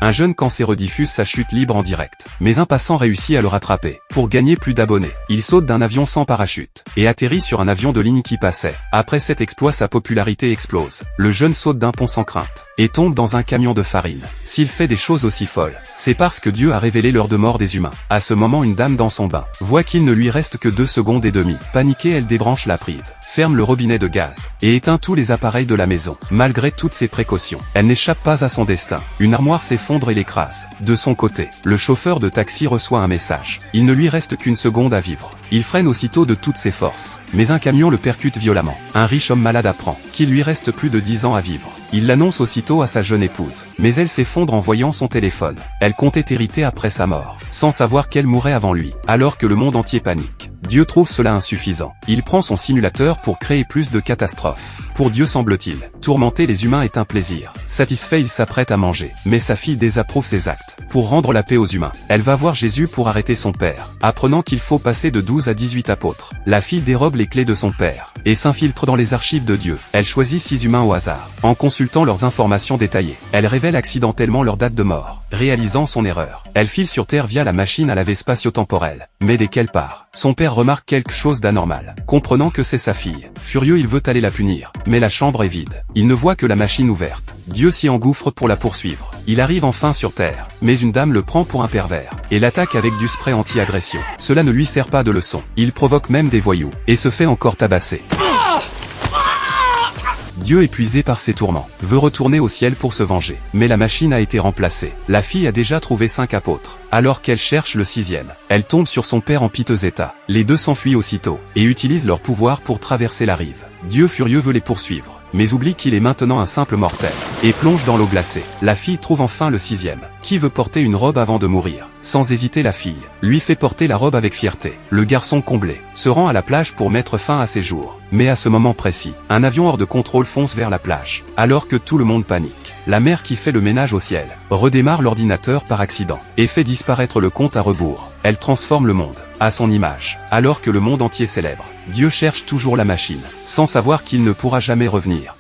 Un jeune cancéreux diffuse sa chute libre en direct. Mais un passant réussit à le rattraper. Pour gagner plus d'abonnés, il saute d'un avion sans parachute et atterrit sur un avion de ligne qui passait. Après cet exploit, sa popularité explose. Le jeune saute d'un pont sans crainte et tombe dans un camion de farine. S'il fait des choses aussi folles, c'est parce que Dieu a révélé l'heure de mort des humains. À ce moment, une dame dans son bain voit qu'il ne lui reste que 2 secondes et demie. Paniquée, elle débranche la prise, ferme le robinet de gaz et éteint tous les appareils de la maison. Malgré toutes ces précautions, elle n'échappe pas à son destin. Une armoire s'effondre et l'écrase. De son côté, le chauffeur de taxi reçoit un message. Il ne lui reste qu'une seconde à vivre. Il freine aussitôt de toutes ses forces, mais un camion le percute violemment. Un riche homme malade apprend qu'il lui reste plus de 10 ans à vivre. Il l'annonce aussitôt à sa jeune épouse, mais elle s'effondre en voyant son téléphone. Elle comptait hériter après sa mort, sans savoir qu'elle mourrait avant lui, alors que le monde entier panique. Dieu trouve cela insuffisant. Il prend son simulateur pour créer plus de catastrophes. Pour Dieu, semble-t-il, tourmenter les humains est un plaisir. Satisfait, il s'apprête à manger, mais sa fille désapprouve ses actes. Pour rendre la paix aux humains, elle va voir Jésus pour arrêter son père, apprenant qu'il faut passer de 12 à 18 apôtres. La fille dérobe les clés de son père et s'infiltre dans les archives de Dieu. Elle choisit 6 humains au hasard. En consultant leurs informations détaillées, elle révèle accidentellement leur date de mort, réalisant son erreur. Elle file sur Terre via la machine à laver spatio-temporelle. Mais dès qu'elle part, son père remarque quelque chose d'anormal. Comprenant que c'est sa fille, furieux, il veut aller la punir. Mais la chambre est vide. Il ne voit que la machine ouverte. Dieu s'y engouffre pour la poursuivre. Il arrive enfin sur Terre, mais une dame le prend pour un pervers et l'attaque avec du spray anti-agression. Cela ne lui sert pas de leçon. Il provoque même des voyous et se fait encore tabasser. Dieu, épuisé par ses tourments, veut retourner au ciel pour se venger. Mais la machine a été remplacée. La fille a déjà trouvé 5 apôtres. Alors qu'elle cherche le 6e, elle tombe sur son père en piteux état. Les deux s'enfuient aussitôt et utilisent leur pouvoir pour traverser la rive. Dieu, furieux, veut les poursuivre, mais oublie qu'il est maintenant un simple mortel et plonge dans l'eau glacée. La fille trouve enfin le 6e, qui veut porter une robe avant de mourir. Sans hésiter, la fille lui fait porter la robe avec fierté. Le garçon, comblé, se rend à la plage pour mettre fin à ses jours. Mais à ce moment précis, un avion hors de contrôle fonce vers la plage. Alors que tout le monde panique, la mère, qui fait le ménage au ciel, redémarre l'ordinateur par accident et fait disparaître le compte à rebours. Elle transforme le monde à son image, alors que le monde entier célèbre. Dieu cherche toujours la machine, sans savoir qu'il ne pourra jamais revenir.